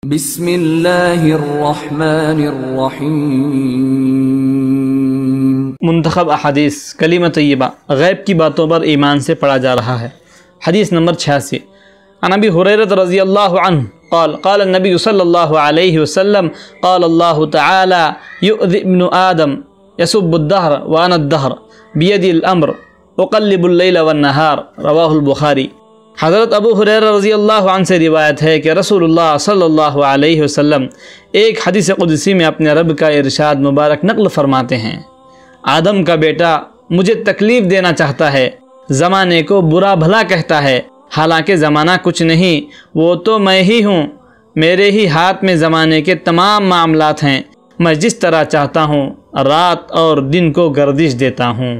بسم اللہ الرحمن الرحیم۔ منتخب احادیث کلمہ طیبہ غیب کی باتوں پر ایمان سے پڑھا جا رہا ہے۔ حدیث نمبر 86، عن ابی ہریرہ رضی اللہ عنہ قال قال النبی صلی اللہ علیہ وسلم قال اللہ تعالی یؤذی ابن آدم یسب الدہر وانا الدہر بیدی الامر اقلب اللیل والنہار، رواہ البخاری۔ حضرت ابو ہریرہ رضی اللہ عنہ سے روایت ہے کہ رسول اللہ صلی اللہ علیہ وسلم ایک حدیث قدسی میں اپنے رب کا ارشاد مبارک نقل فرماتے ہیں، آدم کا بیٹا مجھے تکلیف دینا چاہتا ہے، زمانے کو برا بھلا کہتا ہے، حالانکہ زمانہ کچھ نہیں، وہ تو میں ہی ہوں، میرے ہی ہاتھ میں زمانے کے تمام معاملات ہیں، میں جس طرح چاہتا ہوں رات اور دن کو گردش دیتا ہوں۔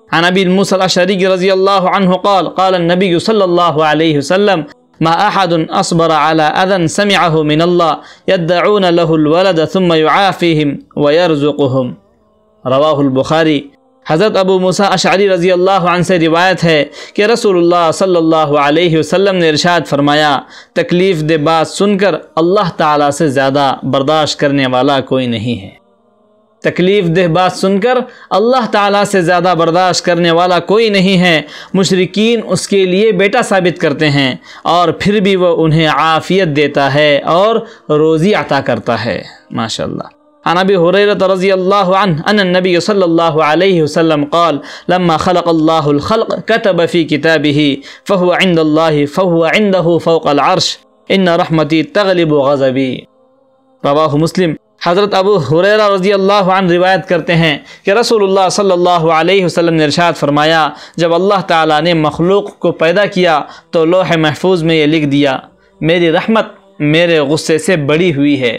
عن ابی موسیٰ الاشعری رضی اللہ عنہ قال قال النبی صلی اللہ علیہ وسلم ما احد اصبر على اذى سمعه من الله يدعون له الولد ثم يعافيهم ويرزقهم، رواہ البخاری۔ حضرت ابو موسیٰ اشعری رضی اللہ عنہ سے روایت ہے کہ رسول اللہ صلی اللہ علیہ وسلم نے ارشاد فرمایا، تکلیف دہ بات سن کر اللہ تعالیٰ سے زیادہ برداشت کرنے والا کوئی نہیں ہے۔ تکلیف دہ بات سن کر اللہ تعالیٰ سے زیادہ برداشت کرنے والا کوئی نہیں ہے۔ مشرکین اس کے لیے بیٹا ثابت کرتے ہیں اور پھر بھی وہ انہیں عافیت دیتا ہے اور روزی عطا کرتا ہے، ماشاءاللہ۔ عن ابی ہریرہ رضی اللہ عنہ ان النبی صلی اللہ علیہ وسلم قال لما خلق اللہ الخلق كتب في كتابه فهو عند الله فهو عنده فوق العرش ان رحمتی تغلب غضبی، رواہ مسلم۔ حضرت ابو ہریرہ رضی اللہ عنہ روایت کرتے ہیں کہ رسول اللہ صلی اللہ علیہ وسلم نے ارشاد فرمایا، جب اللہ تعالیٰ نے مخلوق کو پیدا کیا تو لوح محفوظ میں یہ لکھ دیا، میری رحمت میرے غصے سے بڑی ہوئی ہے،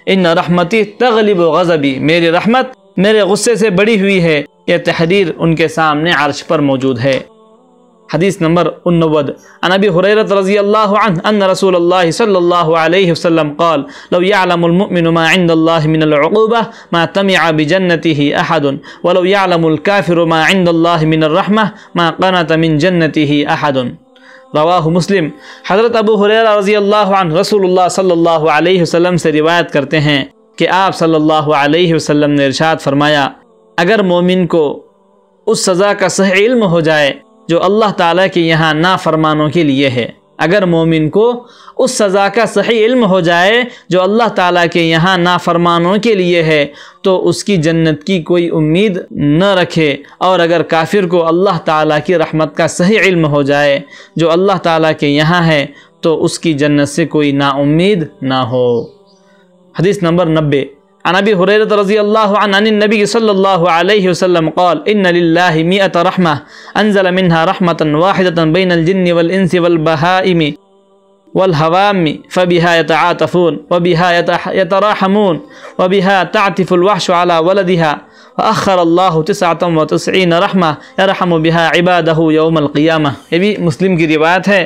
ان رحمتی تغلب غضبی، میری رحمت میرے غصے سے بڑی ہوئی ہے۔ یہ تحریر ان کے سامنے عرش پر موجود ہے۔ حدیث نمبر 89، عن ابی ہریرہ رضی اللہ عنہ ان رسول اللہ صلی اللہ علیہ وسلم قال لو يعلم المؤمن ما عند الله من العقوبة ما طمع بجنته احد ولو يعلم الكافر ما عند الله من الرحمة ما قنط من جنته احد، رواہ مسلم۔ حضرت ابو ہریرہ رضی اللہ عنہ رسول اللہ صلی اللہ علیہ وسلم سے روایت کرتے ہیں کہ آپ صلی اللہ علیہ وسلم نے ارشاد فرمایا، اگر مومن کو اس سزا کا صحیح علم ہو جائے جو اللہ تعالیٰ کے یہاں نافرمانوں کے لیے ہے، اگر مومن کو اس سزا کا صحیح علم ہو جائے جو اللہ تعالیٰ کے یہاں نافرمانوں کے لیے ہے تو اس کی جنت کی کوئی امید نہ رکھے، اور اگر کافر کو اللہ تعالیٰ کی رحمت کا صحیح علم ہو جائے جو اللہ تعالیٰ کے یہاں ہے تو اس کی جنت سے کوئی نا امید نہ ہو۔ حدیث نمبر 90، عن ابی ہریرہ رضی اللہ عنہ عن النبی صلی اللہ علیہ وسلم قال ان للہ مئۃ رحمہ انزل منها رحمۃ واحدۃ بین الجن والانس والبہائم والحوام فبها يتعاطفون وبها يتراحمون وبها تعطف الوحش على ولدها وأخر الله 99 رحمة يرحم بها عباده يوم القيامة، یہ بھی مسلم کی روایت ہے۔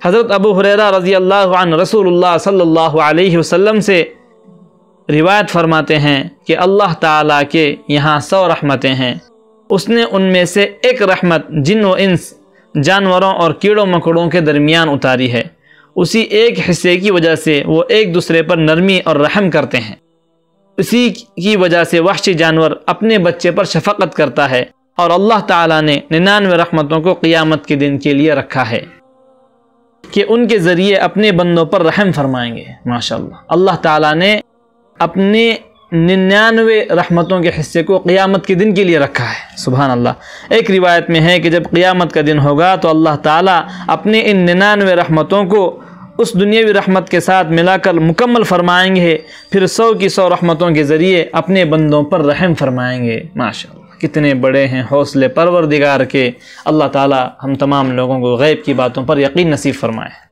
حضرت ابو ہریرہ رضی اللہ عنہ رسول اللہ صلی اللہ علیہ وسلم سے روایت فرماتے ہیں کہ اللہ تعالیٰ کے یہاں 100 رحمتیں ہیں، اس نے ان میں سے ایک رحمت جن و انس، جانوروں اور کیڑوں مکڑوں کے درمیان اتاری ہے، اسی ایک حصے کی وجہ سے وہ ایک دوسرے پر نرمی اور رحم کرتے ہیں، اسی کی وجہ سے وحشی جانور اپنے بچے پر شفقت کرتا ہے، اور اللہ تعالیٰ نے 99 رحمتوں کو قیامت کے دن کے لیے رکھا ہے کہ ان کے ذریعے اپنے بندوں پر رحم فرمائیں گے، ماشاءاللہ۔ اللہ تعالیٰ نے اپنے 99 رحمتوں کے حصے کو قیامت کے دن کے لیے رکھا ہے، سبحان اللہ۔ ایک روایت میں ہے کہ جب قیامت کا دن ہوگا تو اللہ تعالیٰ اپنے ان 99 رحمتوں کو اس دنیاوی رحمت کے ساتھ ملا کر مکمل فرمائیں گے، پھر 100 کی 100 رحمتوں کے ذریعے اپنے بندوں پر رحم فرمائیں گے، ماشاءاللہ۔ کتنے بڑے ہیں حوصلے پروردگار کے۔ اللہ تعالیٰ ہم تمام لوگوں کو غیب کی باتوں پر یقین نصیب فرمائے۔